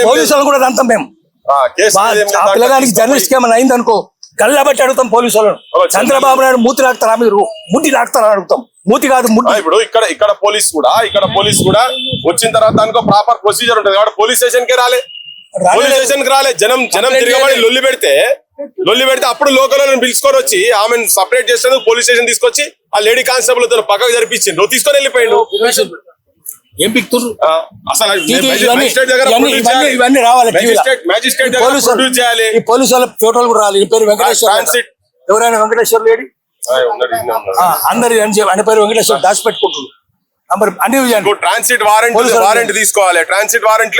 పోలీసులు కూడా అంటాం మేము. పిల్లగానికి జర్నలిస్ట్ ఏమైనా అయిందనుకో గల్లబట్టి అడుగుతాం పోలీసు వాళ్ళను. చంద్రబాబు నాయుడు మూతి లాగుతారా మీరు, ముట్టి లాగుతారా అడుగుతాం. మూతి కాదు ముట్టి. ఇప్పుడు ఇక్కడ పోలీస్ కూడా వచ్చిన తర్వాత దానికి ప్రాపర్ ప్రొసీజర్ ఉంటుంది కాబట్టి పోలీస్ స్టేషన్ కి రాలే జనం తిరగబడి లొల్లి పెడితే అప్పుడు లోకల్ పిలుచుకొని వచ్చి ఆమెను సపరేట్ చేసేందుకు పోలీస్ స్టేషన్ తీసుకొచ్చి ఆ లేడీ కానిస్టేబుల్ తో పక్కకు జరిపించిండు, తీసుకొని వెళ్ళిపోయిండు. ఏం పిక్తురు అసలు ఇవన్నీ రావాలి. పోలీసు వాళ్ళ ఫోటోలు కూడా రావాలి. పేరు వెంకటేశ్వర, ఎవరైనా వెంకటేశ్వర లేడీ అందరు అని పేరు వెంకటేశ్వర దాచి పెట్టుకుంటున్నారు. ట్రాన్సిట్ వారెంట్ తీసుకోవాలి. ట్రాన్సిట్ వారెంట్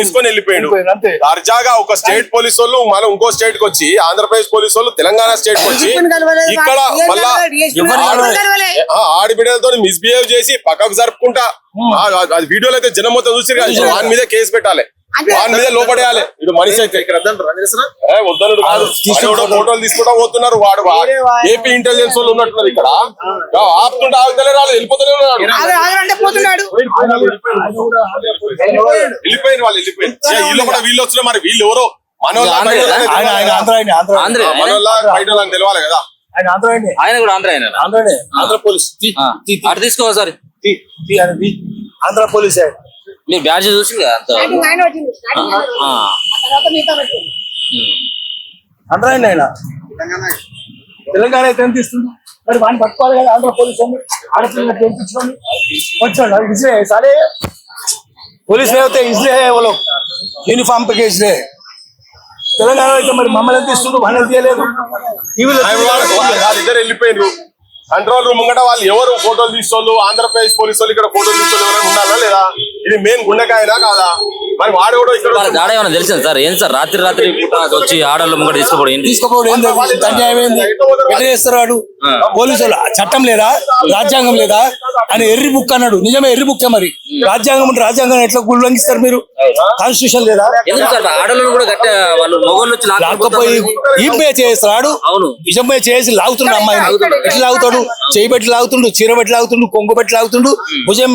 తీసుకొని వెళ్ళిపోయాడు. తాజాగా ఒక స్టేట్ పోలీసు వాళ్ళు మనం ఇంకో స్టేట్ కి వచ్చి, ఆంధ్రప్రదేశ్ పోలీసు వాళ్ళు తెలంగాణ స్టేట్ కి వచ్చి ఇక్కడ మళ్ళా ఆడబిడ్డలతో మిస్బిహేవ్ చేసి పక్కకు జరుపుకుంటా అది వీడియోలో అయితే జనం మొత్తం చూసి వాని మీద కేసు పెట్టాలి, వాని మీద లోపడేయాలి. ఇది మనిషి అయితే వద్దనుడు కాదు, ఫోటోలు తీసుకుంటా పోతున్నారు. వాడు ఏపీ ఇంటెలిజెన్స్ వాళ్ళు ఉన్నట్టున్నారు ఇక్కడ. ఆపుతుంటే ఆగుతలే రాలేదు, వెళ్ళిపోతూనే ఉన్నాడు. వెళ్ళిపోయింది వాళ్ళు, వెళ్ళిపోయింది. వీళ్ళు కూడా వీళ్ళు వచ్చిన మరి వీళ్ళు ఎవరో మనోళ్ళ తెలియాలి కదా. ఆయన కూడా ఆంధ్ర పోలీస్ అటు తీసుకోవాలి సార్. ఆంధ్ర పోలీస్ మీరు బ్యాడ్జ్ చూసి అందరూ ఆయన తెలంగాణ అయితే ఎంత ఇస్తుంది మరి వాడిని పట్టుకోవాలి కదా. ఆంధ్ర పోలీసు ఆడపిల్లలకు పంపించుకొని వచ్చాడు. అది ఇజ్రే సరే పోలీసు అయితే ఇజ్రే వాళ్ళు యూనిఫామ్ పే ఇజ్రే. తెలంగాణ అయితే మరి మమ్మల్ని ఎంత ఇస్తుండ్రు, వాళ్ళని తీయలేదు. టీవీలో ఇద్దరు వెళ్ళిపోయినారు. కంట్రోల్ రూమ్ ముంగట వాళ్ళు ఎవరు ఫోటోలు తీసుకోళ్ళు, ఆంధ్రప్రదేశ్ పోలీసు వాళ్ళు ఇక్కడ ఫోటోలు తీసుకోవాలి ఎవరైనా ఉండాలా లేదా? ఇది మెయిన్ గుండెకాయనా కాదా? మరి వాడు కూడా ఇక్కడ దాడ ఏమైనా తెలిసింది సార్? ఏం సార్ రాత్రి వచ్చి ఆడవాళ్ళు ముంగట తీసుకోపోవడం ఎట్లా చేస్తారు? వాడు పోలీసులు చట్టం లేదా, రాజ్యాంగం లేదా అని ఎర్రి బుక్ అన్నాడు. నిజమే ఎర్రి బుక్. మరి రాజ్యాంగం అంటే రాజ్యాంగం ఎట్లా ఉల్లంఘిస్తారు మీరు? కాన్స్టిట్యూషన్ లేదా? ఆడవాళ్ళు కూడా లాక్కపోయి ఈపే చేస్తాడు. అవును, నిజమే చేసి లాగుతున్నాడు. అమ్మాయిని ఎట్లా లాగుతాడు? చేయి పెట్టి లాగుతుండు, చీర పెట్టి లాగుతుండు, కొంగు పెట్టి లాగుతుండు, భుజం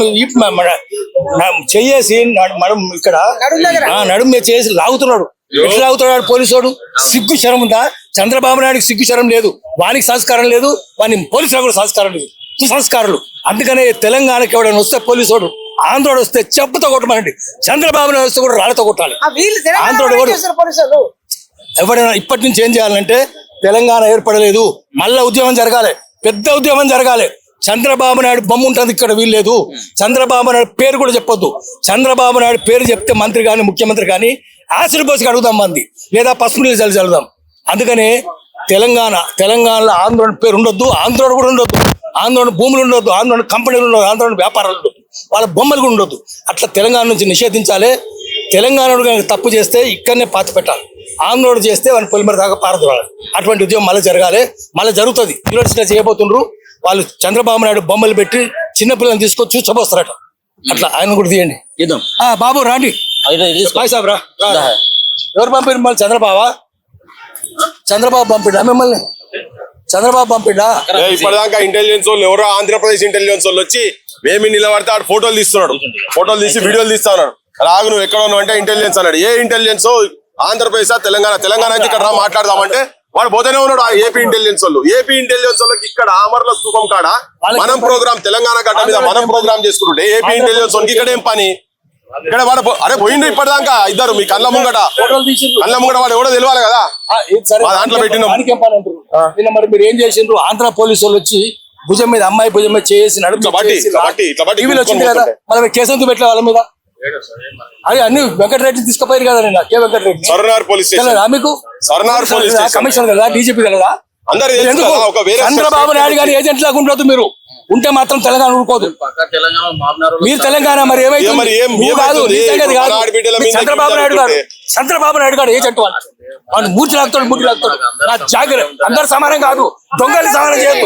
చెయ్యేసి మనం ఇక్కడ నడుము చేసి లాగుతున్నాడు. ఎట్లా లాగుతున్నాడు పోలీసుడు? సిగ్గు శరం ఉందా? చంద్రబాబు నాయుడుకి సిగ్గు శరం లేదు, వానికి సంస్కారం లేదు, వాని పోలీసులకు కూడా సంస్కారం లేదు. సంస్కారాలు. అందుకనే తెలంగాణకి ఎవడైనా వస్తే పోలీసుడు, ఆంధ్రోడు వస్తే చెప్పుతో కొట్టమనండి, చంద్రబాబు నాయుడు వస్తే కూడా రాళ్ళతో కొట్టాలి. ఆంధ్రోడు ఎవరైనా ఇప్పటి నుంచి ఏం చేయాలంటే, తెలంగాణ ఏర్పడలేదు, మళ్ళా ఉద్యమం జరగాలి, పెద్ద ఉద్యమం జరగాలి. చంద్రబాబు నాయుడు బొమ్మ ఉంటుంది ఇక్కడ, వీల్లేదు. చంద్రబాబు నాయుడు పేరు కూడా చెప్పొద్దు. చంద్రబాబు నాయుడు పేరు చెప్తే మంత్రి కానీ ముఖ్యమంత్రి కానీ ఆశలు పోసి అడుగుదాం మంది, లేదా పసుపు నీళ్ళు చల్లుదాం. అందుకనే తెలంగాణలో ఆంధ్రోని పేరు ఉండొద్దు, ఆంధ్రోడు కూడా ఉండొద్దు, ఆంధ్రోని భూములు ఉండొద్దు, ఆంధ్రోని కంపెనీలు ఉండదు, ఆంధ్రోని వ్యాపారాలు ఉండొద్దు, వాళ్ళ బొమ్మలు కూడా ఉండొద్దు. అట్లా తెలంగాణ నుంచి నిషేధించాలి. తెలంగాణలో తప్పు చేస్తే ఇక్కడనే పాతి పెట్టాలి, ఆంధ్రోడు చేస్తే వాళ్ళని పొలిమర దాకా పారదోడాలి. అటువంటి ఉద్యమం మళ్ళీ జరగాలి, మళ్ళీ జరుగుతుంది. యూనివర్సిటీ చేయబోతుండ్రు వాళ్ళు. చంద్రబాబు నాయుడు బొమ్మలు పెట్టి చిన్నపిల్లల్ని తీసుకొచ్చి చూచబోస్తారట. అట్లా ఆయన కూడా తీయండి. బాబు రాండి, సాబ్ రా. ఎవరు పంపిణీ మళ్ళీ? చంద్రబాబు పంపిడా మిమ్మల్ని? చంద్రబాబు పంపిడా? ఇప్పటిదాకా ఇంటెలిజెన్స్ వాళ్ళు ఎవరో ఆంధ్రప్రదేశ్ ఇంటెలిజెన్స్ వాళ్ళు వచ్చి మేమి నిలబడితే ఆడు ఫోటోలు తీస్తున్నాడు, ఫోటోలు తీసి వీడియోలు తీస్తా ఉన్నాడు. రాగు నువ్వు ఎక్కడ ఉన్నావు అంటే ఇంటెలిజెన్స్ అన్నాడు. ఏ ఇంటెలిజెన్స్? ఆంధ్రప్రదేశ్ తెలంగాణ నుంచి ఇక్కడ రా మాట్లాడదామంటే వాడు పోతేనే ఉన్నాడు. ఏపీ ఇంటెలిజెన్స్ వాళ్ళు. ఏపీ ఇంటెలిజెన్స్ వాళ్ళకి ఇక్కడ అమర్ల స్థూపం కాడ మనం ప్రోగ్రామ్, తెలంగాణ గడ్డ మీద మనం ప్రోగ్రామ్ చేసుకుంటుంటే ఏపీ ఇంటెలిజెన్స్ వాళ్ళకి ఇక్కడ ఏం పని? ఇక్కడ వాడు అరే పోయిండు ఇప్పటిదాకా ఇద్దరు మీ కళ్ళ ముంగట వాడు ఎవడో తెలియాలి కదా. దాంట్లో పెట్టిన మరి మీరు ఏం చేసిండ్రు? ఆంధ్ర పోలీసు వాళ్ళు వచ్చి భుజం మీద, అమ్మాయి భుజం మీద చేసి టీవీలో వచ్చింది కదా, మళ్ళీ కేసు ఎందుకు పెట్టలే వాళ్ళ మీద? అది అన్ని వెంకటరెడ్డి తీసుకుపోయారు కదా. నేను కే వెంకటరెడ్డి మీకు కమిషనర్ కదా, డీజీపీ కదా. చంద్రబాబు నాయుడు గారి ఏజెంట్ లాగా ఉండదు మీరు. ఉంటే మాత్రం తెలంగాణ ఊరుకోదు. మీరు తెలంగాణ మరి ఏమైతే చంద్రబాబు నాయుడు గారు ఏజెంట్ వాళ్ళు మూర్తి లాగుతాడు, నా జాగ్రత్త. అందరు సమానం కాదు, దొంగలు సమానం చేయొద్దు.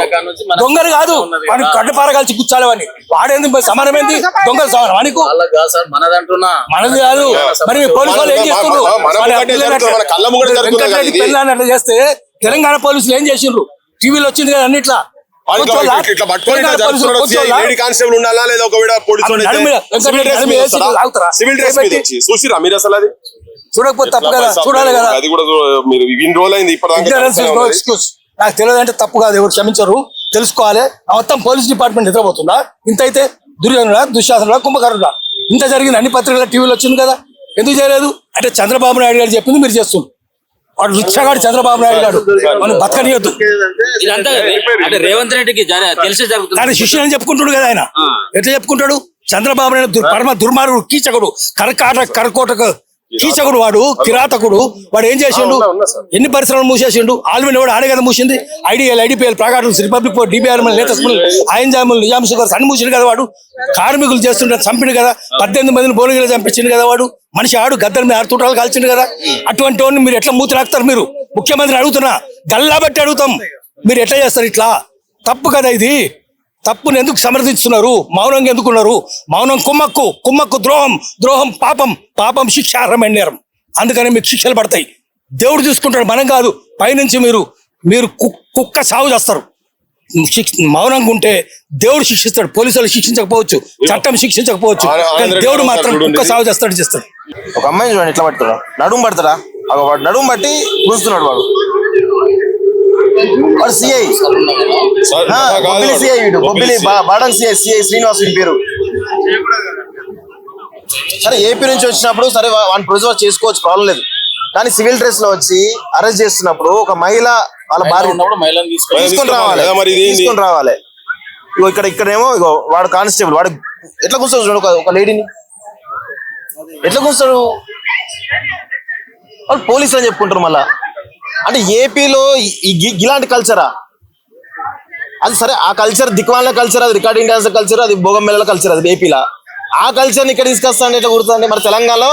దొంగలు కాదు వాడికి కడ్డపార కలిసి కూర్చోాలి. వాడిని వాడేందుకు సమానమైంది? దొంగలు సమానం వానికి మనది కాదు. మరి పోలీసు వాళ్ళు ఏం చేస్తున్నారు? పెళ్ళాన్ని అట్లా చేస్తే తెలంగాణ పోలీసులు ఏం చేసిండ్రు? టీవీలో వచ్చింది కదా అన్నిట్లా. ఇట్లా పట్టుకొని లేడీ కానిస్టేబుల్ ఉండాలా లేదా ఒకవేళ పోలీసు సివిల్ డ్రెస్ మీద వచ్చి చూసిరా మీరు అసలు అది చూడకపోతే తప్పు కదా, చూడాలి కదా. అది కూడా మీరు ఇన్ని రోజులు అయింది ఎక్స్క్యూజ్ నాకు తెలియదు అంటే తప్పు కాదు, ఎవరు క్షమించరు, తెలుసుకోవాలి. మొత్తం పోలీస్ డిపార్ట్మెంట్ నిద్రపోతుందా? ఇంత అయితే దుర్యోధనుడా, దుశ్శాసనుడా, కుంభకర్ణుడా, ఇంత జరిగింది అన్ని పత్రికల టీవీలో వచ్చింది కదా, ఎందుకు చేయలేదు? అంటే చంద్రబాబు నాయుడు గారు చెప్పింది మీరు చేస్తుంది. వాడు రిక్షగాడు చంద్రబాబు నాయుడు గారు మనం బతకనియొద్దు. ఇదంతా అంటే రేవంత్ రెడ్డికి తెలిసి జరుగుతుంది. కానీ శిష్యులు అని చెప్పుకుంటాడు కదా ఆయన. ఎట్లా చెప్పుకుంటాడు? చంద్రబాబు నాయుడు పరమ దుర్మార్గుడు, కీచకుడు, కరకోటకు కీచకుడు, వాడు కిరాతకుడు. వాడు ఏం చేసిండు? ఎన్ని పరిశ్రమలు మూసేసిండు? ఆల్విన్ వాడు ఆడే కదా మూసింది. ఐడిపిఎల్, ప్లాగార్డ్స్, రిపబ్లిక్, డిబిఆర్ఎల్, లేటెస్ట్ ఐఎన్జాములు, నిజాం షుగర్స్ అన్ని మూసిండు కదా వాడు. కార్మికులు చేస్తుంటే చంపిండు కదా, 18 మందిని బోనగిలో చంపించిండు కదా వాడు. మనిషి ఆడు గద్దల మీద 6 తూటాలు కాల్చిండు కదా. అటువంటి వాడిని మీరు ఎట్లా మూతి రాకుతారు? మీరు ముఖ్యమంత్రిని అడుగుతున్నా, గల్లా బట్టి అడుగుతాం, మీరు ఎట్లా చేస్తారు ఇట్లా? తప్పు కదా ఇది. తప్పుని ఎందుకు సమర్థిస్తున్నారు? మౌనంగా ఎందుకున్నారు? మౌనం కుమ్మక్కు, ద్రోహం పాపం శిక్ష, అర్హమైన నేరం. అందుకని మీకు శిక్షలు పడతాయి. దేవుడు చూసుకుంటాడు, మనం కాదు. పైనుంచి మీరు కుక్క సాగు చేస్తారు. మౌనంగా ఉంటే దేవుడు శిక్షిస్తాడు. పోలీసులు శిక్షించకపోవచ్చు, చట్టం శిక్షించకపోవచ్చు, దేవుడు మాత్రం కుక్క సాగు చేస్తాడు. ఒక అమ్మాయిని చూడండి ఎట్లా పడతాడా, నడుము పడతాడా? వాడు నడుము బట్టి కూర్చున్నాడు వాడు సిఐ, సిఐ వీడు బొబ్బిలి బాడన్ సిఐ శ్రీనివాస్ వీడి పేరు. సరే ఏపీ నుంచి వచ్చినప్పుడు సరే వాడిని ప్రొసీజర్ చేసుకోవచ్చు, ప్రాబ్లం లేదు. కానీ సివిల్ డ్రెస్ లో వచ్చి అరెస్ట్ చేస్తున్నప్పుడు ఒక మహిళ వాళ్ళ భార్య తీసుకొని రావాలి. ఇగో ఇక్కడేమో ఇగో వాడు కానిస్టేబుల్, వాడు ఎట్లా కూర్చోడు ఒక లేడీని, ఎట్లా కూర్చోడు? వాళ్ళు పోలీసులు అని చెప్పుకుంటారు మళ్ళా. అంటే ఏపీలో ఇలాంటి కల్చరా? అది సరే, ఆ కల్చర్ దిక్వాళ్ళ కల్చర్, అది రికార్డింగ్ డాన్స్ కల్చర్, అది భోగంబెల్లల కల్చర్, అది ఏపీలో. ఆ కల్చర్ని ఇక్కడ తీసుకొస్తాను ఎట్లా కుడుతుంది? మరి తెలంగాణలో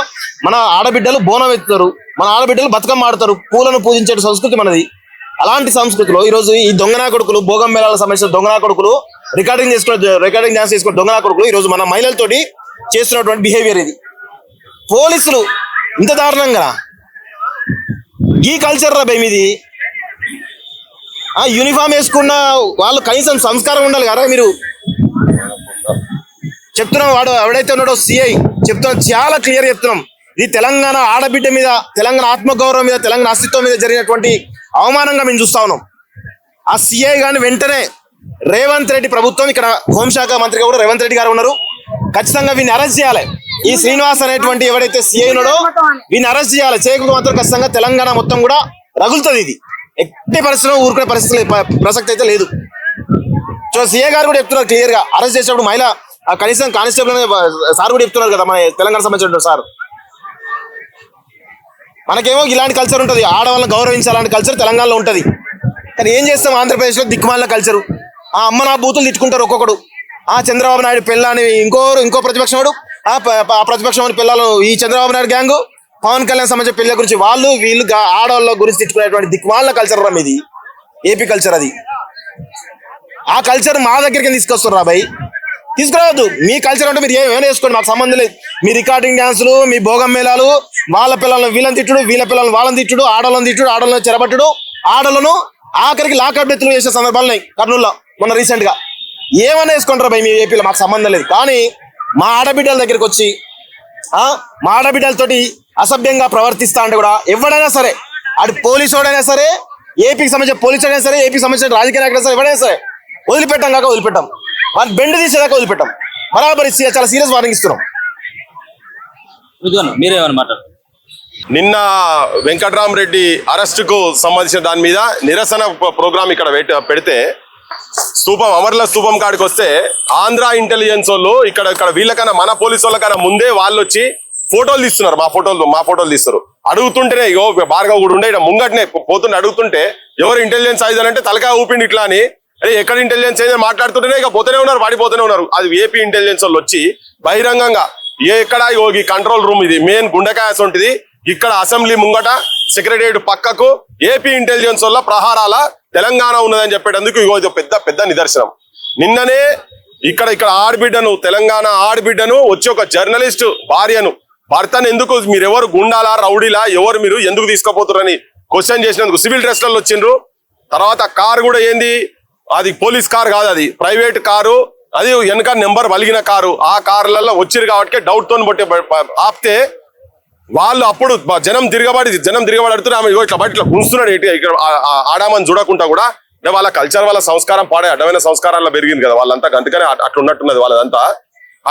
మన ఆడబిడ్డలు బోనం ఎత్తుతారు, మన ఆడబిడ్డలు బతుకమ్మ ఆడతారు, పూలను పూజించే సంస్కృతి మనది. అలాంటి సంస్కృతిలో ఈరోజు ఈ దొంగనా కొడుకులు, భోగంబెల్లల సంబంధించిన దొంగనా కొడుకులు, రికార్డింగ్ డాన్స్ చేసుకునే దొంగనా కొడుకులు ఈరోజు మన మహిళలతోటి చేస్తున్నటువంటి బిహేవియర్ ఇది. పోలీసులు ఇంత దారుణంగా ఈ కల్చర్ రా భయమిది. యూనిఫామ్ వేసుకున్న వాళ్ళు కనీసం సంస్కారం ఉండాలి కదా. మీరు చెప్తున్నాం, వాడు ఎవడైతే ఉన్నాడో సిఐ చెప్తున్నాం, చాలా క్లియర్ చెప్తున్నాం. ఇది తెలంగాణ ఆడబిడ్డ మీద, తెలంగాణ ఆత్మగౌరవం మీద, తెలంగాణ అస్తిత్వం మీద జరిగినటువంటి అవమానంగా మేము చూస్తా ఉన్నాం. ఆ సిఐ గాని వెంటనే రేవంత్ రెడ్డి ప్రభుత్వం, ఇక్కడ హోంశాఖ మంత్రిగా కూడా రేవంత్ రెడ్డి గారు ఉన్నారు, ఖచ్చితంగా వీడిని అరెస్ట్ చేయాలి. ఈ శ్రీనివాస్ అనేటువంటి ఎవరైతే సిఐ ఉన్నాడో వీడిని అరెస్ట్ చేయాలి. చేయకపోతే మాత్రం ఖచ్చితంగా తెలంగాణ మొత్తం కూడా రగులుతుంది. ఇది ఎట్టి పరిస్థితుల్లో ఊరుకునే పరిస్థితి ప్రసక్తి అయితే లేదు. సో సిఐ గారు కూడా చెప్తున్నారు క్లియర్ గా, అరెస్ట్ చేసేటప్పుడు మహిళ కనీసం కానిస్టేబుల్ సార్ కూడా చెప్తున్నారు కదా, మన తెలంగాణ సంబంధించిన సార్. మనకేమో ఇలాంటి కల్చర్ ఉంటుంది, ఆడవాళ్ళని గౌరవించాలంటే కల్చర్ తెలంగాణలో ఉంటుంది. కానీ ఏం చేస్తాం ఆంధ్రప్రదేశ్లో దిక్కుమాలిన కల్చరు. ఆ అమ్మ నా బూతులు తిట్టుకుంటారు ఒక్కొక్కడు. ఆ చంద్రబాబు నాయుడు పిల్లని ఇంకో ప్రతిపక్షం వాడు, ఆ ప్రతిపక్షం పిల్లలు ఈ చంద్రబాబు నాయుడు గ్యాంగు, పవన్ కళ్యాణ్ సంబంధించిన పిల్లల గురించి వీళ్ళు ఆడవాళ్ళ గురించి తిట్టుకునేటువంటి దిక్కుమాలిన కల్చర్ రా మీది, ఏపీ కల్చర్ అది. ఆ కల్చర్ మా దగ్గరికి తీసుకొస్తారు రా భయ్, తీసుకురావద్దు. మీ కల్చర్ అంటే మీరు ఏమైనా వేసుకోండి, మాకు సంబంధం లేదు. మీ రికార్డింగ్ డాన్సులు, మీ భోగం మేళాలు, వాళ్ళ పిల్లలను వీళ్ళని తిట్టుడు, వీళ్ళ పిల్లలను వాళ్ళని తిట్టుడు, ఆడలను తిట్టుడు, ఆడలను చెరబట్టుడు, ఆడలను ఆఖరికి లాకప్ డెత్తులు చేసే సందర్భాలు ఉన్నాయి కర్నూలులో మొన్న రీసెంట్ గా. ఏమైనా వేసుకుంటారా భయ్ మీ ఏపీలో, మాకు సంబంధం లేదు. కానీ మా ఆడబిడ్డల దగ్గరికి వచ్చి మా ఆడబిడ్డలతోటి అసభ్యంగా ప్రవర్తిస్తా అంటే కూడా ఎవడైనా సరే, అటు పోలీసు వాడైనా సరే, ఏపీకి సంబంధించిన పోలీసు అయినా సరే, ఏపీకి సంబంధించిన రాజకీయ నాయకులు సరే, ఎవరైనా సరే వదిలిపెట్టాం కాక వదిలిపెట్టాం, వాళ్ళు బెండ్ తీసేదాకా వదిలిపెట్టాం. బరాబర్ చాలా సీరియస్ వార్నింగ్ ఇస్తున్నాం. మీరేమని మాట్లాడారు? నిన్న వెంకట్రామరెడ్డి అరెస్ట్ కు సంబంధించిన దాని మీద నిరసన ప్రోగ్రామ్ ఇక్కడ పెడితే అమర్ల స్తూపం కాడికి వస్తే ఆంధ్ర ఇంటెలిజెన్స్ వాళ్ళు ఇక్కడ వీళ్ళకన్నా మన పోలీసు వాళ్ళకన్నా ముందే వాళ్ళు వచ్చి ఫోటోలు తీస్తున్నారు. మా ఫోటోలు తీస్తారు. అడుగుతుంటేనే ఇగో భార్గవ్ కూడా ఉండే ముంగట్నే పోతుంటే అడుగుతుంటే ఎవరు ఇంటెలిజెన్స్ అయిందంటే తలకాయ ఊపిండి ఇట్లా అని, అరే ఎక్కడ ఇంటెలిజెన్స్ అయిందని మాట్లాడుతుంటేనే ఇక పోతూనే ఉన్నారు, వాడిపోతూనే ఉన్నారు. అది ఏపీ ఇంటెలిజెన్స్ వాళ్ళు వచ్చి బహిరంగంగా ఎక్కడ ఈ కంట్రోల్ రూమ్, ఇది మెయిన్ గుండెకాయ ఉంటుంది, ఇక్కడ అసెంబ్లీ ముంగట సెక్రటరియట్ పక్కకు ఏపీ ఇంటెలిజెన్స్ వల్ల ప్రహారాల తెలంగాణ ఉన్నదని చెప్పేటందుకు ఇగో ఇది పెద్ద నిదర్శనం. నిన్ననే ఇక్కడ ఆడబిడ్డను, తెలంగాణ ఆడబిడ్డను వచ్చి ఒక జర్నలిస్ట్ భర్తను ఎందుకు మీరెవరు గుండాలా రౌడీలా ఎవరు మీరు ఎందుకు తీసుకుపోతారని క్వశ్చన్ చేసినందుకు సివిల్ డ్రెస్లలో వచ్చిండ్రు. తర్వాత కార్ కూడా ఏంది అది పోలీస్ కారు కాదు, అది ప్రైవేట్ కారు, అది వెనక నెంబర్ వలిగిన కారు. ఆ కార్లలో వచ్చిరు కాబట్టి డౌట్ తోని బట్టి ఆపితే వాళ్ళు అప్పుడు జనం తిరగబడి అడుగుతున్నారు. ఆమె ఇట్లా బట్టి ఇట్లా గుంస్తున్నాడు ఇక్కడ ఆడామని చూడకుండా కూడా. అంటే వాళ్ళ కల్చర్, వాళ్ళ సంస్కారం పాడే అడ్డమైన సంస్కారాల్లో పెరిగింది కదా వాళ్ళంతా, అందుకనే అట్లా ఉన్నట్టున్నది వాళ్ళదంతా.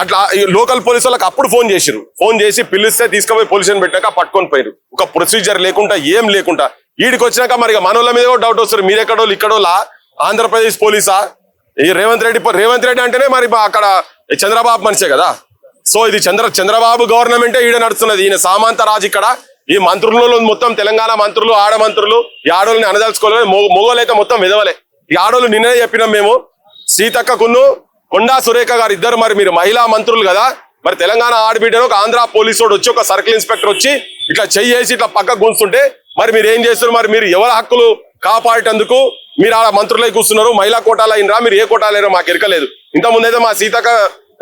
అట్లా లోకల్ పోలీసు వాళ్ళకి అప్పుడు ఫోన్ చేసి పిలిస్తే తీసుకుపోయి పోలీస్ స్టేషన్ పెట్టాక పట్టుకొని పోయారు. ఒక ప్రొసీజర్ లేకుండా ఏం లేకుండా ఈడికి వచ్చినాక మరి మనోళ్ళ మీద కూడా డౌట్ వస్తారు. మీరెక్కడోళ్ళు ఇక్కడోళ్ళ ఆంధ్రప్రదేశ్ పోలీసా? ఈ రేవంత్ రెడ్డి అంటేనే మరి అక్కడ చంద్రబాబు మనిషే కదా. సో ఇది చంద్రబాబు గవర్నమెంటే ఈడ నడుస్తున్నది. ఈయన సామంత రాజు ఇక్కడ. ఈ మంత్రులలో మొత్తం తెలంగాణ మంత్రులు, ఆడ మంత్రులు, ఈ ఆడోళ్ళని అనదలుచుకోలేదు. మొగోళ్ళైతే మొత్తం విధవలే. ఈ ఆడోళ్ళు నిన్నే చెప్పినాం మేము, సీతక్కకును కొండా సురేఖ గారు ఇద్దరు మరి మీరు మహిళా మంత్రులు కదా, మరి తెలంగాణ ఆడబిడ్డను ఒక ఆంధ్ర పోలీసు వచ్చి ఒక సర్కిల్ ఇన్స్పెక్టర్ వచ్చి ఇట్లా చెయ్యేసి ఇట్లా పక్క గుంచుతుంటే మరి మీరు ఏం చేస్తున్నారు? మరి మీరు ఎవరి హక్కులు కాపాడేటందుకు మీరు ఆ మంత్రులై కూర్చున్నారు. మహిళా కోటాలు అయినరా, మీరు ఏ కోటాలు అయినా మాకు ఎరకలేదు. ఇంతకుముందైతే మా సీతక్క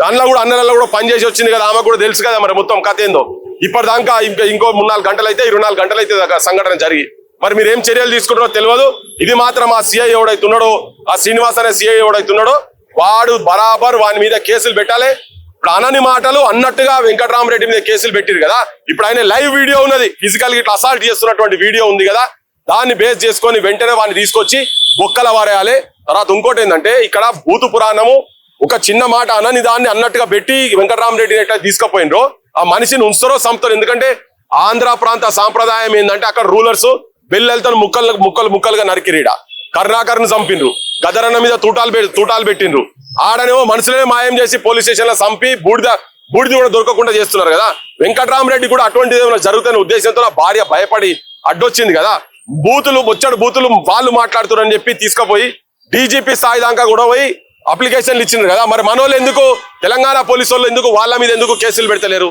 అన్నలలో కూడా పనిచేసి వచ్చింది కదా, ఆమె కూడా తెలుసు కదా మరి మొత్తం కథ ఏందో. ఇప్పటిదాకా ఇంకో 3-4 గంటలు అయితే 24 గంటలు అయితే సంఘటన జరిగి మరి మీరు ఏం చర్యలు తీసుకుంటారో తెలియదు. ఇది మాత్రం ఆ సిఐ ఎవడైతున్నాడో, ఆ శ్రీనివాస్ అనే సిఐ ఎవడైతున్నాడో వాడు బరాబర్ వాని మీద కేసులు పెట్టాలి. ఇప్పుడు అనని మాటలు అన్నట్టుగా వెంకటరామరెడ్డి మీద కేసులు పెట్టిరు కదా. ఇప్పుడు ఆయన లైవ్ వీడియో ఉన్నది, ఫిజికల్ గా ఇట్లా అసాల్ట్ చేస్తున్నటువంటి వీడియో ఉంది కదా, దాన్ని బేస్ చేసుకొని వెంటనే వాడిని తీసుకొచ్చి బొక్కల వారేయాలి. తర్వాత ఇంకోటి ఏంటంటే ఇక్కడ భూతు పురాణము ఒక చిన్న మాట అనని దాన్ని అన్నట్టుగా పెట్టి వెంకటరామరెడ్డిని ఎట్లా తీసుకుపోయినరో ఆ మనిషిని ఉంచుతారో సంపుతారు. ఎందుకంటే ఆంధ్ర ప్రాంత సాంప్రదాయం ఏంటంటే అక్కడ రూలర్స్ బెల్లెలతో ముక్కలుగా నరికిరీడ. కరుణాకర్ను చంపిండ్రు, గదరన్న మీద తూటాలు పెట్టిండ్రు. ఆడనేమో మనుషులనే మాయం చేసి పోలీస్ స్టేషన్ లో చంపి బూడిద కూడా దొరకకుండా చేస్తున్నారు కదా. వెంకటరామరెడ్డి కూడా అటువంటిది ఏమైనా జరుగుతున్న ఉద్దేశంతో నా భార్య భయపడి అడ్డొచ్చింది కదా. బూతులు వాళ్ళు మాట్లాడుతున్నారని చెప్పి తీసుకుపోయి డీజీపీ స్థాయి దాకా కూడా పోయి అప్లికేషన్లు ఇచ్చిండ్రు కదా. మరి మనోళ్ళు ఎందుకు, తెలంగాణ పోలీసు వాళ్ళు ఎందుకు వాళ్ళ మీద ఎందుకు కేసులు పెడతలేరు?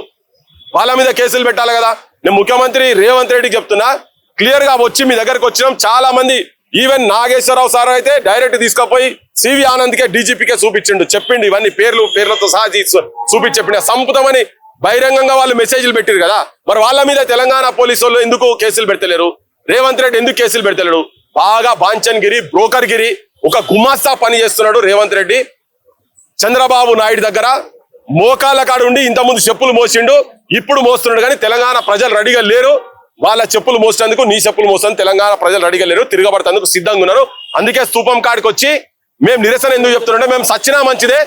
వాళ్ళ మీద కేసులు పెట్టాలి కదా. నేను ముఖ్యమంత్రి రేవంత్ రెడ్డికి చెప్తున్నా, క్లియర్ గా వచ్చి మీ దగ్గరకు వచ్చినాం. చాలా మంది ఈవెన్ నాగేశ్వరరావు సార్ అయితే డైరెక్ట్ తీసుకుపోయి సివి ఆనంద్కే డీజీపీకే చూపించిండు, చెప్పిండు ఇవన్నీ పేర్లతో సహా చూపించెప్పిండు. సంపుతమని బహిరంగంగా వాళ్ళు మెసేజ్లు పెట్టారు కదా. మరి వాళ్ళ మీద తెలంగాణ పోలీసు వాళ్ళు ఎందుకు కేసులు పెడతలేరు? రేవంత్ రెడ్డి ఎందుకు కేసులు పెడతలేడు? బాగా బాంచన్ గిరి, బ్రోకర్ గిరి, ఒక గుమాస్తా పని చేస్తున్నాడు రేవంత్ రెడ్డి. చంద్రబాబు నాయుడు దగ్గర మోకాళ్ళ కాడు ఉండి ఇంతకుముందు చెప్పులు మోసిండు, ఇప్పుడు మోస్తున్నాడు. కానీ తెలంగాణ ప్రజలు రెడీగా లేరు. వాళ్ళ చెప్పులు మోసేందుకు, నీ చెప్పులు మోసేందుకు తెలంగాణ ప్రజలు రెడీగా లేరు, తిరగబడతాందుకు సిద్ధంగా ఉన్నారు. అందుకే స్తూపం కాడికి వచ్చి మేము నిరసన ఎందుకు చెప్తున్నాంటే, మేము సచ్చినా మంచిదే,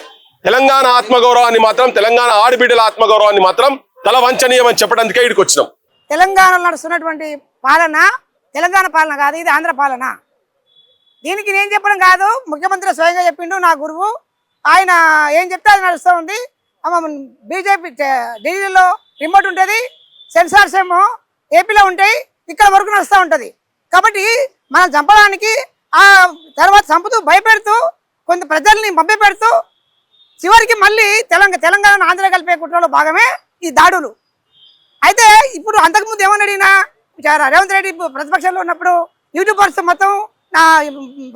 తెలంగాణ ఆత్మగౌరవాన్ని మాత్రం, తెలంగాణ ఆడబిడ్డల ఆత్మగౌరవాన్ని మాత్రం తల వంచనీయమని చెప్పడానికే ఇక్కడికి వచ్చినాం. తెలంగాణలో నడుస్తున్నటువంటి పాలన తెలంగాణ పాలన కాదు, ఇది ఆంధ్ర పాలన. దీనికి నేను చెప్పడం కాదు, ముఖ్యమంత్రి స్వయంగా చెప్పిండు. నా గురువు ఆయన ఏం చెప్తే అది నడుస్తూ ఉంది. బీజేపీ ఢిల్లీలో రిమోట్ ఉంటుంది, సెన్సార్స్ ఏమో ఏపీలో ఉంటాయి, ఇక్కడ వరకు నడుస్తూ ఉంటుంది. కాబట్టి మనం చంపడానికి ఆ తర్వాత చంపుతూ భయపెడుతూ కొంత ప్రజల్ని మభ్యపెడుతూ చివరికి మళ్ళీ తెలంగాణ ఆంధ్ర కలిపే కుట్రలో భాగమే ఈ దాడులు. అయితే ఇప్పుడు అంతకుముందు ఏమని అడిగినా రేవంత్ రెడ్డి ప్రతిపక్షంలో ఉన్నప్పుడు యూట్యూబర్స్ మొత్తం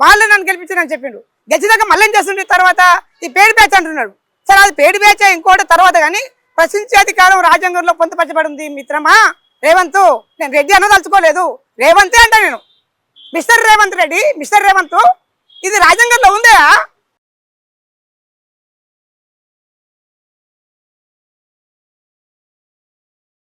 వాళ్ళే నన్ను గెలిపించారని చెప్పిండు. గెలిచినాక మళ్ళీ ఏం చేస్తుండే తర్వాత ఈ పేడ్ బ్యాచ్ అంటున్నాడు. సరే అది పేడ్ బ్యాచ్ ఇంకోటి తర్వాత, కానీ ప్రశ్నించే అధికారం రాజ్యాంగంలో పొందుపరచబడి ఉంది మిత్రమా. రేవంత్, నేను రెడ్డి అనదలుచుకోలేదు, రేవంతే అంటా నేను. మిస్టర్ రేవంత్ రెడ్డి, మిస్టర్ రేవంత్, ఇది రాజ్యాంగంలో ఉందా?